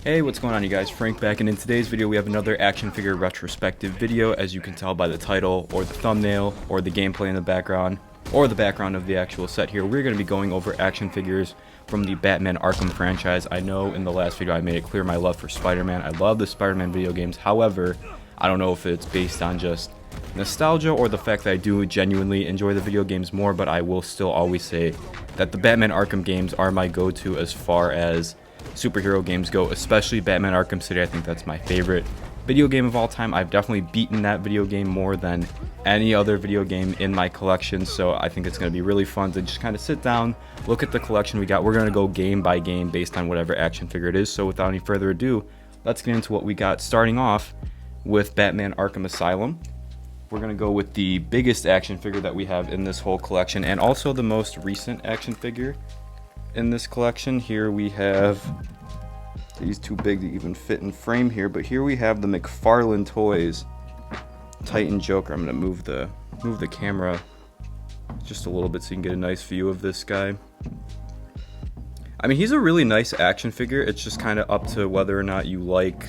Hey, what's going on you guys? Frank back, and in today's video we have another action figure retrospective video. As you can tell by the title, or the thumbnail, or the gameplay in the background, or the background of the actual set here, we're going to be going over action figures from the Batman Arkham franchise. I know in the last video I made it clear my love for Spider-Man. I love the Spider-Man video games, however, I don't know if it's based on just nostalgia or the fact that I do genuinely enjoy the video games more, but I will still always say that the Batman Arkham games are my go-to as far as superhero games go, especially Batman Arkham City. I think that's my favorite video game of all time. I've definitely beaten that video game more than any other video game in my collection, so I think it's going to be really fun to just kind of sit down, look at the collection we got. We're going to go game by game based on whatever action figure it is, so without any further ado, let's get into what we got, starting off with Batman Arkham Asylum. We're going to go with the biggest action figure that we have in this whole collection, and also the most recent action figure in this collection. Here we have, he's too big to even fit in frame here, but here we have the McFarlane Toys Titan Joker. I'm gonna move the camera just a little bit so you can get a nice view of this guy. I mean, he's a really nice action figure. It's just kind of up to whether or not you like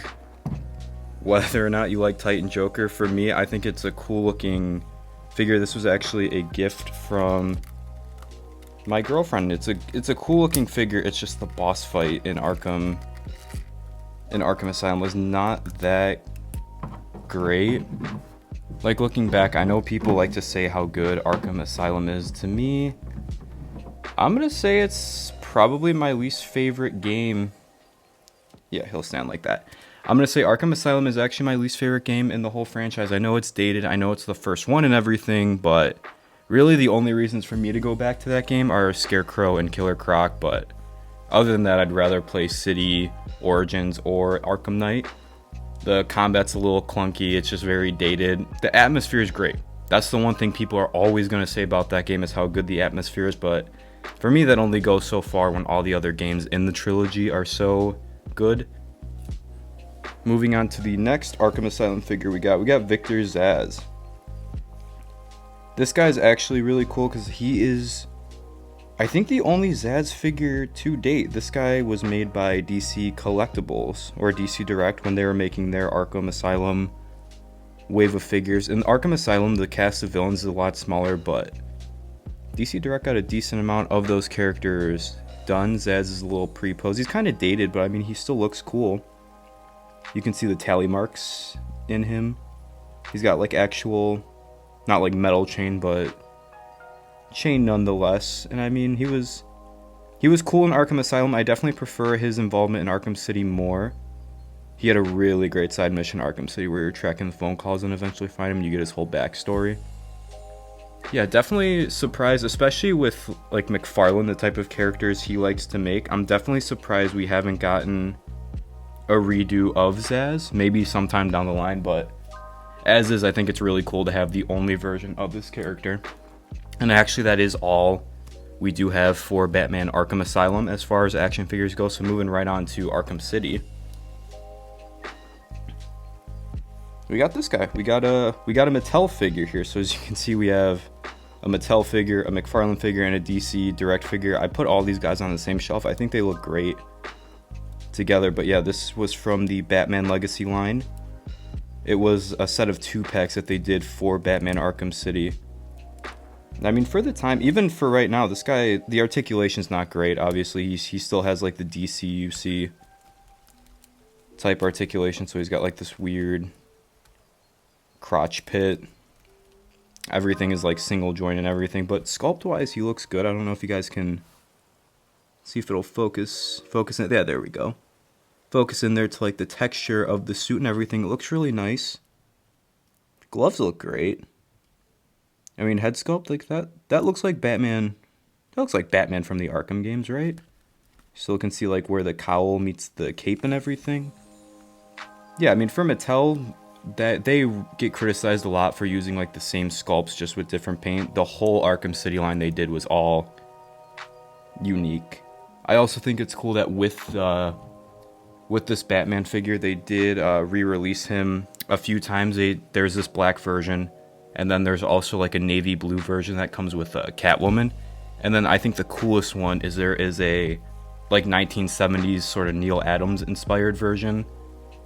Titan Joker. For me, I think it's a cool looking figure. This was actually a gift from my girlfriend. It's a cool looking figure. It's just the boss fight in Arkham Asylum was not that great. Like, looking back, I know people like to say how good Arkham Asylum is. To me, I'm gonna say it's probably my least favorite game. Yeah, he'll stand like that. I'm gonna say Arkham Asylum is actually my least favorite game in the whole franchise. I know it's dated, I know it's the first one and everything, but really, the only reasons for me to go back to that game are Scarecrow and Killer Croc, but other than that, I'd rather play City, Origins, or Arkham Knight. The combat's a little clunky, it's just very dated. The atmosphere is great. That's the one thing people are always going to say about that game, is how good the atmosphere is, but for me, that only goes so far when all the other games in the trilogy are so good. Moving on to the next Arkham Asylum figure we got Victor Zsasz. This guy's actually really cool because he is, I think, the only Zsasz figure to date. This guy was made by DC Collectibles, or DC Direct, when they were making their Arkham Asylum wave of figures. In Arkham Asylum, the cast of villains is a lot smaller, but DC Direct got a decent amount of those characters done. Zsasz is a little pre-posed. He's kind of dated, but I mean, he still looks cool. You can see the tally marks in him. He's got like actual, not like metal chain, but chain nonetheless. And I mean, he was cool in Arkham Asylum. I definitely prefer his involvement in Arkham City more. He had a really great side mission in Arkham City where you're tracking the phone calls and eventually find him and you get his whole backstory. Yeah, definitely surprised, especially with like McFarlane, the type of characters he likes to make. I'm definitely surprised we haven't gotten a redo of Zsasz, maybe sometime down the line, but as is, I think it's really cool to have the only version of this character. And actually, that is all we do have for Batman Arkham Asylum as far as action figures go, so moving right on to Arkham City. We got this guy. We got a Mattel figure here, so as you can see, we have a Mattel figure, a McFarlane figure, and a DC Direct figure. I put all these guys on the same shelf. I think they look great together, but yeah, this was from the Batman Legacy line. It was a set of 2 packs that they did for Batman Arkham City. I mean, for the time, even for right now, this guy, the articulation's not great, obviously. He still has like the DCUC type articulation, so he's got like this weird crotch pit. Everything is like single joint and everything, but sculpt-wise, he looks good. I don't know if you guys can see if it'll focus in. Yeah, there we go. Focus in there to like the texture of the suit and everything. It looks really nice. Gloves look great. I mean, head sculpt like that looks like Batman. That looks like Batman from the Arkham games, right? Still can see like where the cowl meets the cape and everything. Yeah, I mean, for Mattel, that they get criticized a lot for using like the same sculpts just with different paint. The whole Arkham City line they did was all unique. I also think it's cool that with this Batman figure, they did re-release him a few times. There's this black version, and then there's also like a navy blue version that comes with Catwoman. And then I think the coolest one is there is a like 1970s sort of Neil Adams inspired version,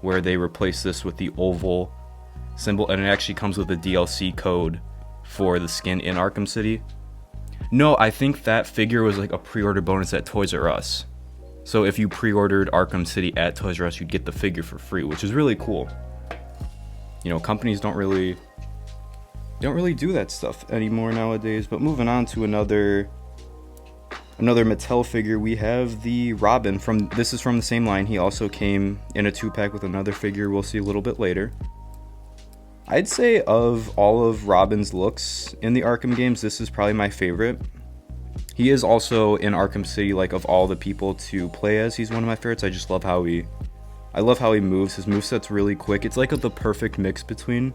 where they replace this with the oval symbol, and it actually comes with a DLC code for the skin in Arkham City. No, I think that figure was like a pre-order bonus at Toys R Us. So if you pre-ordered Arkham City at Toys R Us, you'd get the figure for free, which is really cool. You know, companies don't really do that stuff anymore nowadays. But moving on to another Mattel figure, we have the Robin this is from the same line. He also came in a 2-pack with another figure we'll see a little bit later. I'd say of all of Robin's looks in the Arkham games, this is probably my favorite. He is also in Arkham City, like, of all the people to play as, he's one of my favorites. I just love how he moves. His moveset's really quick. It's like the perfect mix between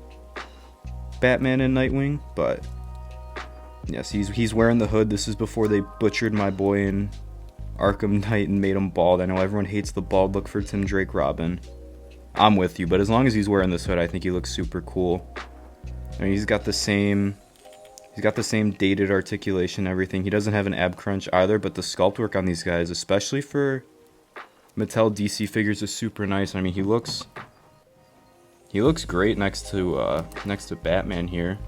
Batman and Nightwing, but yes, he's wearing the hood. This is before they butchered my boy in Arkham Knight and made him bald. I know everyone hates the bald look for Tim Drake Robin. I'm with you, but as long as he's wearing this hood, I think he looks super cool. I mean, he's got the same dated articulation, everything. He doesn't have an ab crunch either, but the sculpt work on these guys, especially for Mattel DC figures, is super nice. I mean, he looks great next to Batman here.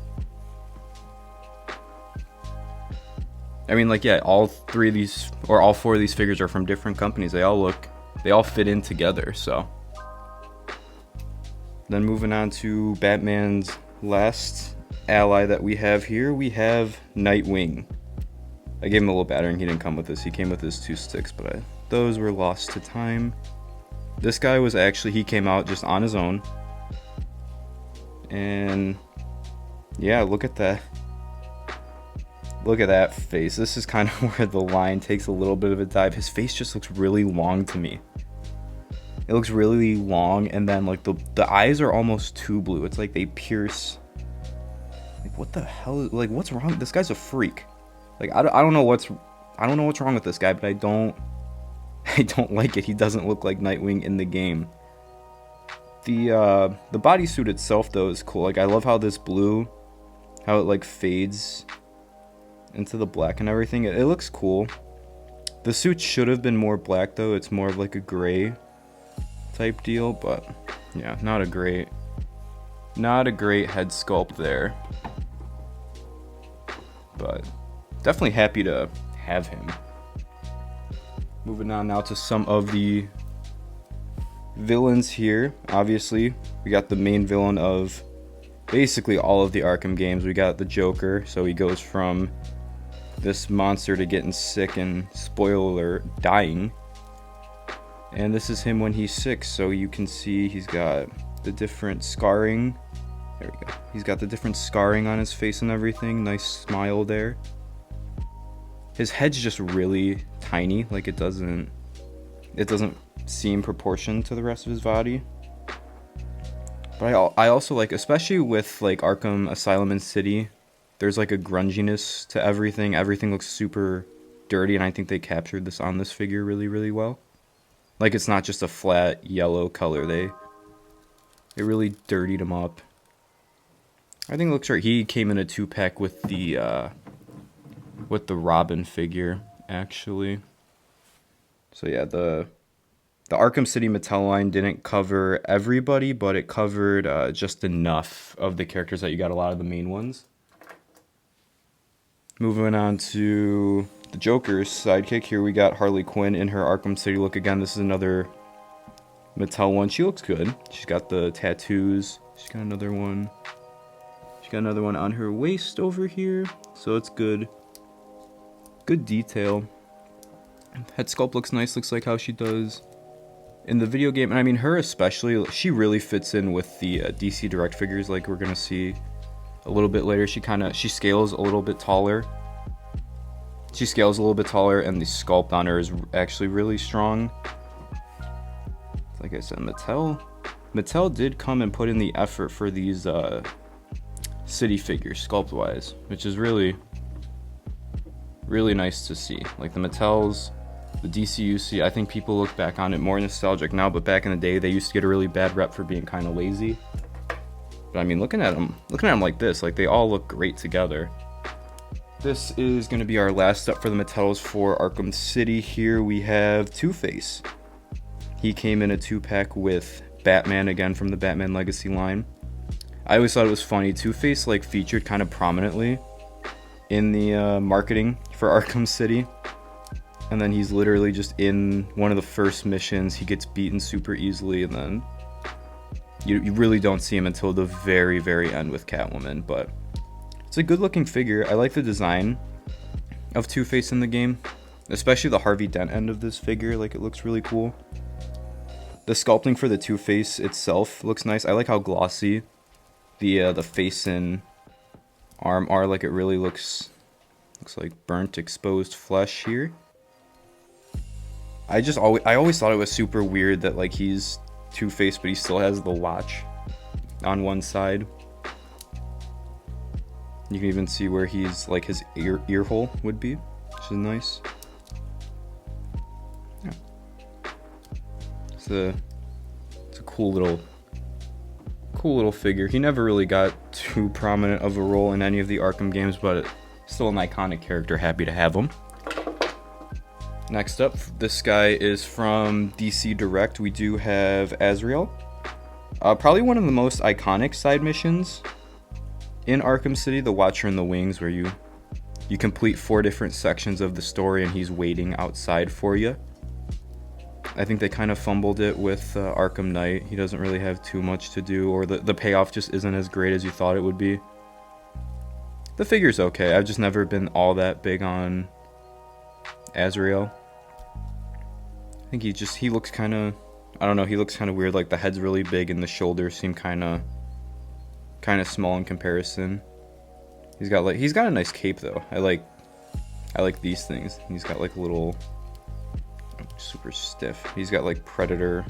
I mean, like, yeah, all 4 of these figures are from different companies. They all fit in together, so. Then moving on to Batman's last ally that we have here, we have Nightwing. I gave him a little battering. He didn't come with this. He came with his 2 sticks, but those were lost to time. This guy he came out just on his own. And yeah, look at that. Look at that face. This is kind of where the line takes a little bit of a dive. His face just looks really long to me. It looks really long, and then like the eyes are almost too blue. It's like they pierce. Like, what the hell? Like, what's wrong? This guy's a freak. Like, I don't know what's wrong with this guy, but I don't like it. He doesn't look like Nightwing in the game. The bodysuit itself though is cool. Like, I love how this blue, how it like fades into the black and everything. It looks cool. The suit should have been more black though. It's more of like a gray type deal, but yeah, not a great head sculpt there. But definitely happy to have him. Moving on now to some of the villains here. Obviously, we got the main villain of basically all of the Arkham games. We got the Joker, so he goes from this monster to getting sick and, spoiler, dying. And this is him when he's sick, so you can see he's got the different scarring. There we go. He's got the different scarring on his face and everything. Nice smile there. His head's just really tiny, like it doesn't seem proportioned to the rest of his body. But I also like, especially with like Arkham Asylum and City, there's like a grunginess to everything. Everything looks super dirty, and I think they captured this on this figure really, really well. Like, it's not just a flat yellow color. They really dirtied him up. I think it looks right. He came in a 2-pack with the Robin figure, actually. So yeah, the Arkham City Mattel line didn't cover everybody, but it covered just enough of the characters that you got a lot of the main ones. Moving on to the Joker's sidekick. Here we got Harley Quinn in her Arkham City look again. This is another Mattel one. She looks good. She's got the tattoos. She's got another one. She's got another one on her waist over here. So it's good. Good detail. Head sculpt looks nice. Looks like how she does in the video game. And I mean, her especially, she really fits in with the DC Direct figures, like we're gonna see a little bit later. She scales a little bit taller. She scales a little bit taller, and the sculpt on her is actually really strong. Like I said, Mattel did come and put in the effort for these city figures, sculpt-wise, which is really, really nice to see. Like the Mattels, the DCUC, I think people look back on it more nostalgic now, but back in the day, they used to get a really bad rep for being kind of lazy. But I mean, looking at them like this, like they all look great together. this is going to be our last up for the Metallos for Arkham City. Here we have Two-Face. He came in a 2-pack with Batman, again from the Batman Legacy line. I always thought it was funny. Two-Face like featured kind of prominently in the marketing for Arkham City. And then he's literally just in one of the first missions. He gets beaten super easily, and then you really don't see him until the very, very end with Catwoman. But it's a good-looking figure. I like the design of Two-Face in the game, especially the Harvey Dent end of this figure. Like, it looks really cool. The sculpting for the Two-Face itself looks nice. I like how glossy the face and arm are. Like, it really looks like burnt, exposed flesh here. I always thought it was super weird that like he's Two-Face, but he still has the watch on one side. You can even see where he's like his ear hole would be, which is nice. Yeah, it's a cool little figure. He never really got too prominent of a role in any of the Arkham games, but still an iconic character. Happy to have him. Next up, this guy is from DC Direct. We do have Azrael. Probably one of the most iconic side missions in Arkham City, the Watcher in the Wings, where you complete 4 different sections of the story and he's waiting outside for you. I think they kind of fumbled it with Arkham Knight. He doesn't really have too much to do, or the payoff just isn't as great as you thought it would be. The figure's okay. I've just never been all that big on Azrael. I think he looks kind of, I don't know, he looks kind of weird. Like the head's really big and the shoulders seem kind of small in comparison. He's got a nice cape though. I like these things. He's got like a little super stiff. He's got like predator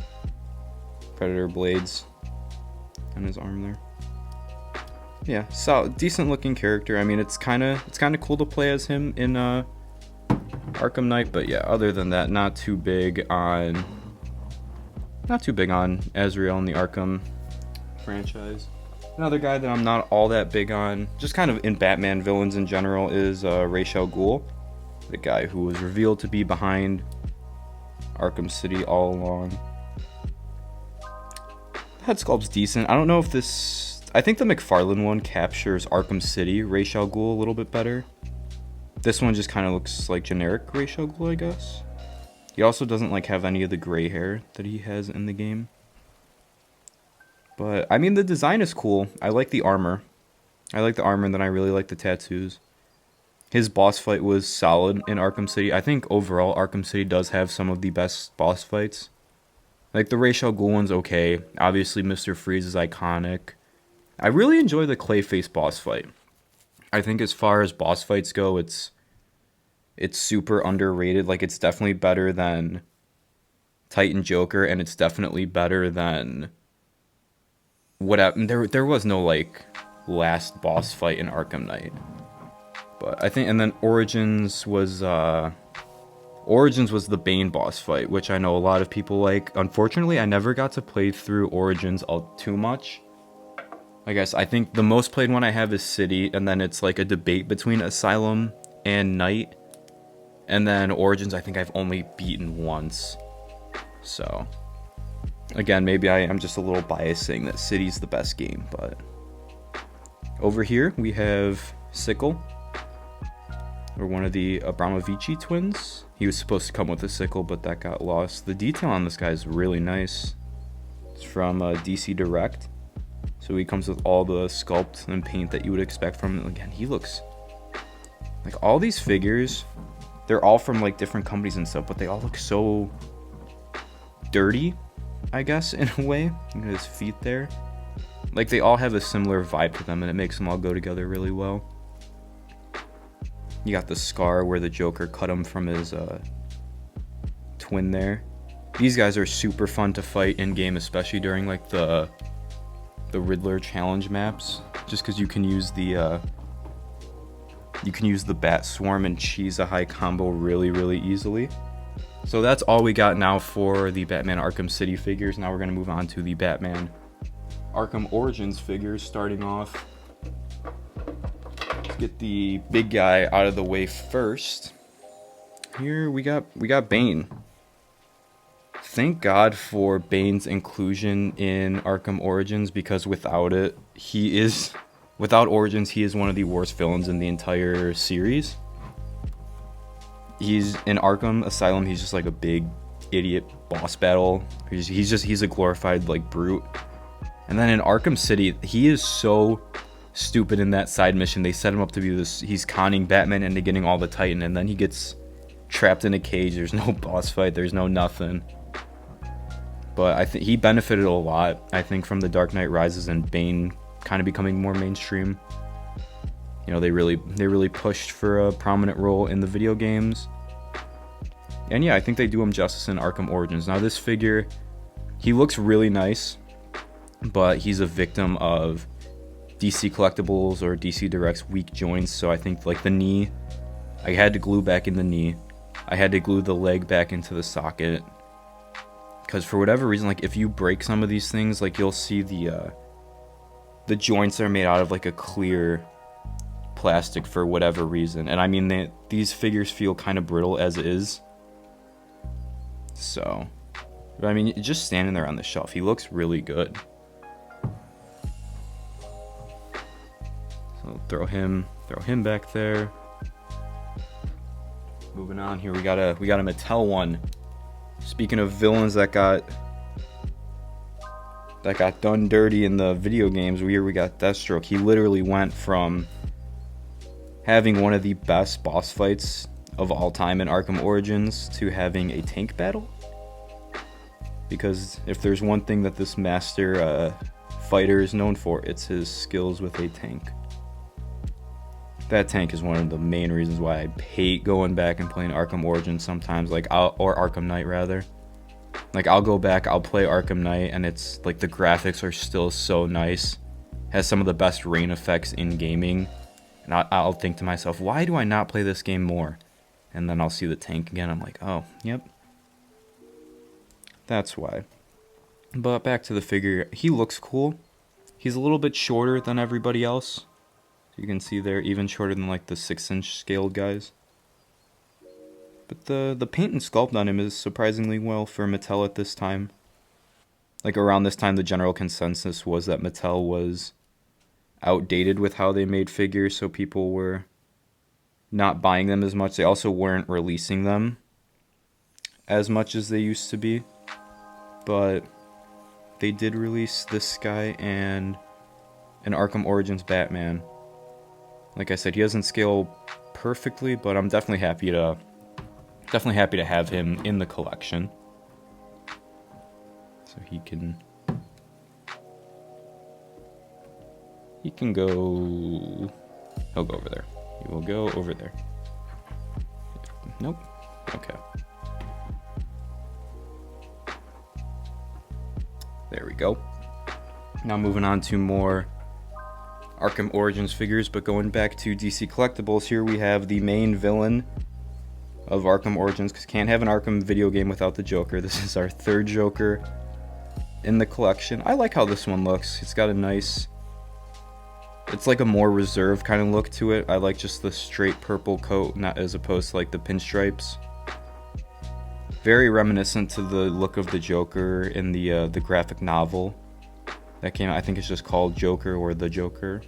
blades on his arm there. Yeah, so decent looking character. I mean, it's kind of cool to play as him in Arkham Knight, but yeah, other than that, not too big on Azrael in the Arkham franchise. Another guy that I'm not all that big on, just kind of in Batman villains in general, is Ra's al Ghul, the guy who was revealed to be behind Arkham City all along. The head sculpt's decent. I don't know if this, I think the McFarlane one captures Arkham City Ra's al Ghul a little bit better. This one just kind of looks like generic Ra's al Ghul, I guess. He also doesn't like have any of the gray hair that he has in the game. But I mean, the design is cool. I like the armor. And then I really like the tattoos. His boss fight was solid in Arkham City. I think overall Arkham City does have some of the best boss fights. Like the Ra's al Ghul one's okay. Obviously Mr. Freeze is iconic. I really enjoy the Clayface boss fight. I think as far as boss fights go, it's super underrated. Like, it's definitely better than Titan Joker, and it's definitely better than whatever. There was no like last boss fight in Arkham Knight, but I think, and then Origins was the Bane boss fight, which I know a lot of people like. Unfortunately, I never got to play through Origins all too much. I think the most played one I have is City, and then it's like a debate between Asylum and Knight. And then Origins, I think I've only beaten once. So, again, maybe I am just a little biased saying that City's the best game, but over here we have Sickle, or one of the Abramovici twins. He was supposed to come with a sickle, but that got lost. The detail on this guy is really nice. It's from DC Direct. So he comes with all the sculpt and paint that you would expect from him. Again, he looks like all these figures, they're all from like different companies and stuff, but they all look so dirty, I guess, in a way. Look at his feet there. Like, they all have a similar vibe to them, and it makes them all go together really well. You got the scar where the Joker cut him from his twin there. These guys are super fun to fight in game, especially during like the Riddler challenge maps, just because you can use the Bat Swarm and cheese a high combo really easily. So that's all we got now for the Batman Arkham City figures. Now we're going to move on to the Batman Arkham Origins figures, starting off get the big guy out of the way first. Here we got Bane. Thank God for Bane's inclusion in Arkham Origins, because without Origins, he is one of the worst villains in the entire series. He's in Arkham Asylum, he's just like a big idiot boss battle. He's a glorified like brute. And then in Arkham City, he is so stupid in that side mission. They set him up to be this, he's conning Batman into getting all the Titan, and then he gets trapped in a cage. There's no boss fight, there's no nothing. But I think he benefited a lot, I think, from the Dark Knight Rises and Bane kind of becoming more mainstream. You know, they really pushed for a prominent role in the video games. And yeah, I think they do him justice in Arkham Origins. Now this figure, he looks really nice, but he's a victim of DC Collectibles or DC Direct's weak joints. So I think like the knee, I had to glue back in the knee. I had to glue the leg back into the socket. Because for whatever reason, like if you break some of these things, like you'll see the joints are made out of like a clear plastic for whatever reason. And I mean, these figures feel kind of brittle as is. So, but I mean, just standing there on the shelf, he looks really good. So throw him back there. Moving on here, we got a Mattel one. Speaking of villains that got done dirty in the video games, we got Deathstroke. He literally went from having one of the best boss fights of all time in Arkham Origins to having a tank battle. Because if there's one thing that this master fighter is known for, it's his skills with a tank. That tank is one of the main reasons why I hate going back and playing Arkham Origins sometimes, or Arkham Knight rather. Like I'll go back, I'll play Arkham Knight, and it's like the graphics are still so nice. Has some of the best rain effects in gaming. And I'll think to myself, why do I not play this game more? And then I'll see the tank again, I'm like, oh, yep. That's why. But back to the figure, he looks cool. He's a little bit shorter than everybody else. You can see they're even shorter than like the 6-inch scaled guys. But the paint and sculpt on him is surprisingly well for Mattel at this time. Like around this time, the general consensus was that Mattel was outdated with how they made figures, so people were not buying them as much. They also weren't releasing them as much as they used to be. But they did release this guy and an Arkham Origins Batman. Like I said, he doesn't scale perfectly, but I'm definitely happy to have him in the collection. So he can go. He'll go over there. He will go over there. Nope. Okay. There we go. Now moving on to more Arkham Origins figures, but going back to DC Collectibles, here we have the main villain of Arkham Origins, because can't have an Arkham video game without the Joker. This is our third Joker in the collection. I like how this one looks. It's got a nice, it's like a more reserved kind of look to it. I like just the straight purple coat, not as opposed to like the pinstripes. Very reminiscent to the look of the Joker in the graphic novel that came out. I think it's just called Joker or The Joker.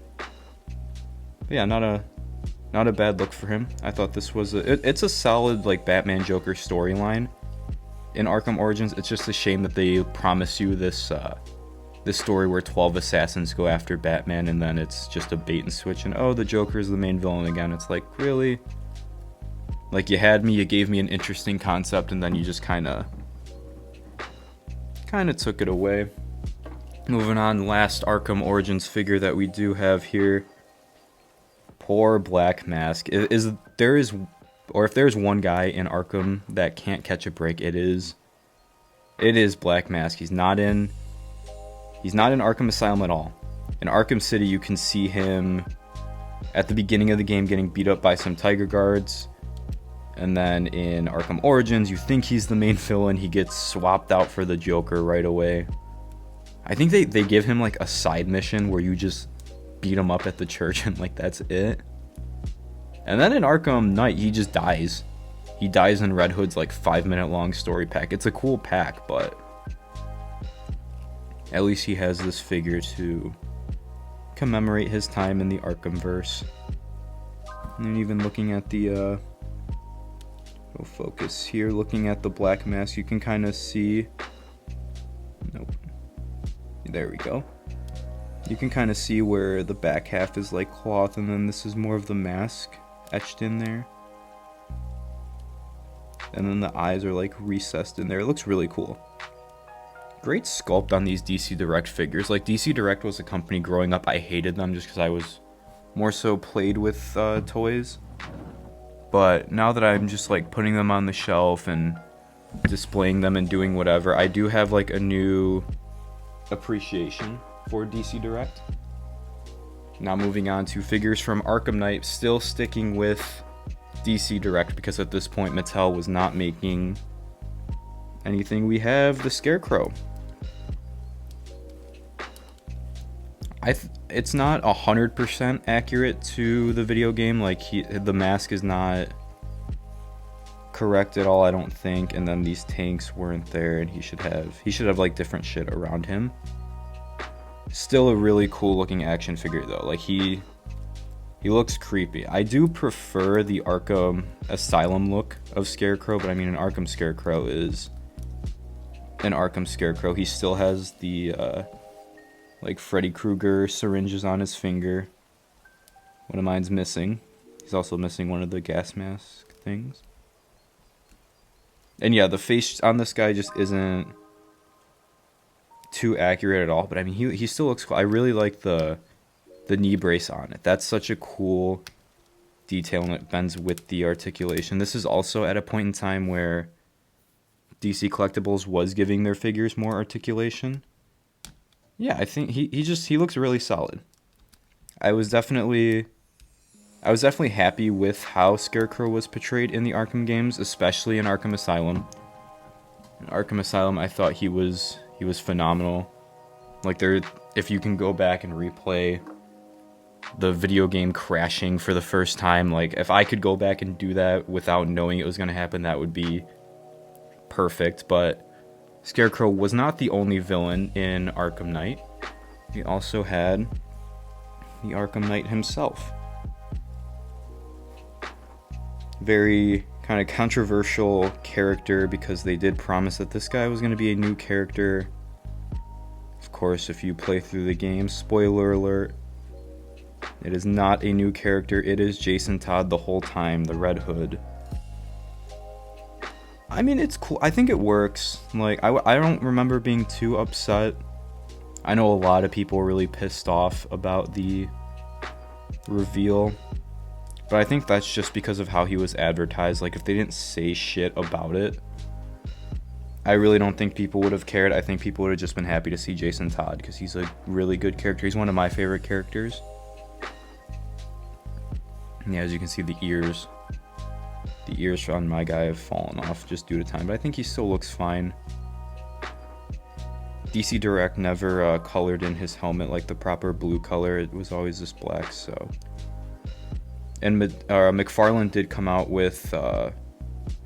But yeah, not a bad look for him. I thought this was it's a solid like Batman Joker storyline in Arkham Origins. It's just a shame that they promise you this story where 12 assassins go after Batman, and then it's just a bait and switch, and oh, the Joker is the main villain again. It's like, really? Like, you had me, you gave me an interesting concept, and then you just kind of took it away. Moving on, last Arkham Origins figure that we do have here. Poor Black Mask. If there's one guy in Arkham that can't catch a break, it is Black Mask. He's not in Arkham Asylum at all. In Arkham City, you can see him at the beginning of the game getting beat up by some Tiger Guards. And then in Arkham Origins, you think he's the main villain. He gets swapped out for the Joker right away. I think they give him like a side mission where you just beat him up at the church and like that's it. And then in Arkham Knight, he just dies. He dies in Red Hood's like 5-minute long story pack. It's a cool pack, but at least he has this figure to commemorate his time in the Arkhamverse. And then even looking at the go focus here, looking at the black mask, you can kind of see, nope, there we go. You can kind of see where the back half is like cloth, and then this is more of the mask etched in there. And then the eyes are like recessed in there. It looks really cool. Great sculpt on these DC Direct figures. Like, DC Direct was a company growing up, I hated them just because I was more so played with toys. But now that I'm just like putting them on the shelf and displaying them and doing whatever, I do have like a new appreciation for DC Direct. Now moving on to figures from Arkham Knight, still sticking with DC Direct because at this point Mattel was not making anything. We have the Scarecrow. It's not 100% accurate to the video game. Like, the mask is not correct at all, I don't think. And then these tanks weren't there, and he should have like different shit around him. Still a really cool looking action figure though. Like, he looks creepy. I do prefer the Arkham Asylum look of Scarecrow, but I mean, an Arkham Scarecrow is an Arkham Scarecrow. He still has the like Freddy Krueger syringes on his finger. One of mine's missing. He's also missing one of the gas mask things. And yeah, the face on this guy just isn't too accurate at all. But I mean, he still looks cool. I really like the knee brace on it. That's such a cool detail, and it bends with the articulation. This is also at a point in time where DC Collectibles was giving their figures more articulation. Yeah, I think he looks really solid. I was definitely happy with how Scarecrow was portrayed in the Arkham games, especially in Arkham Asylum. In Arkham Asylum, I thought he was phenomenal. Like, if you can go back and replay the video game crashing for the first time, like, if I could go back and do that without knowing it was going to happen, that would be perfect. But Scarecrow was not the only villain in Arkham Knight. We also had the Arkham Knight himself. Very kind of controversial character because they did promise that this guy was going to be a new character. Of course, if you play through the game, spoiler alert, it is not a new character. It is Jason Todd the whole time, the Red Hood. I mean, it's cool. I think it works. Like, I don't remember being too upset. I know a lot of people were really pissed off about the reveal, but I think that's just because of how he was advertised. Like, if they didn't say shit about it, I really don't think people would have cared. I think people would have just been happy to see Jason Todd because he's a really good character. He's one of my favorite characters. Yeah, as you can see, the ears on my guy have fallen off just due to time, but I think he still looks fine. DC Direct never colored in his helmet like the proper blue color. It was always this black, so. And McFarlane did come out with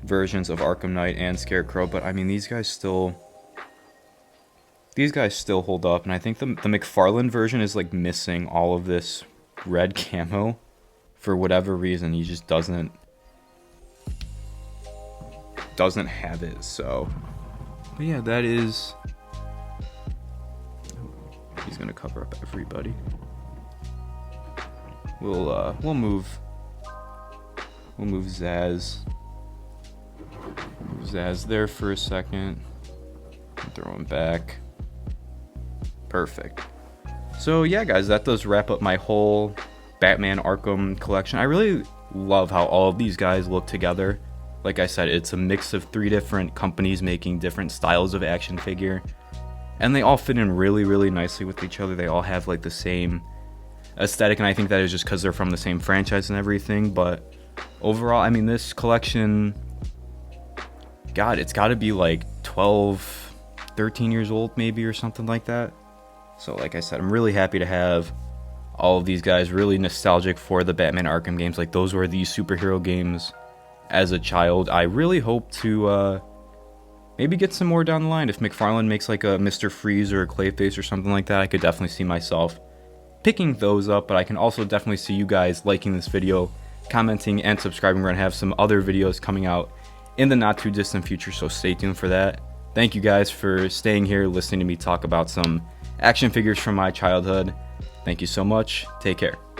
versions of Arkham Knight and Scarecrow, but I mean, these guys still hold up, and I think the McFarlane version is like missing all of this red camo for whatever reason. He just doesn't have it. So, but yeah, that is. He's gonna cover up everybody. We'll move Zaz. Move Zaz there for a second. Throw him back. Perfect. So yeah, guys, that does wrap up my whole Batman Arkham collection. I really love how all of these guys look together. Like I said, it's a mix of 3 different companies making different styles of action figure, and they all fit in really, really nicely with each other. They all have like the same aesthetic, and I think that is just because they're from the same franchise and everything. But overall, I mean, this collection, God, it's got to be like 12, 13 years old maybe, or something like that. So like I said, I'm really happy to have all of these guys, really nostalgic for the Batman Arkham games. Like, those were the superhero games as a child. I really hope to maybe get some more down the line. If McFarlane makes like a Mr. Freeze or a Clayface or something like that, I could definitely see myself picking those up. But I can also definitely see you guys liking this video, commenting, and subscribing. We're gonna have some other videos coming out in the not too distant future, so stay tuned for that. Thank you guys for staying here, listening to me talk about some action figures from my childhood. Thank you so much. Take care.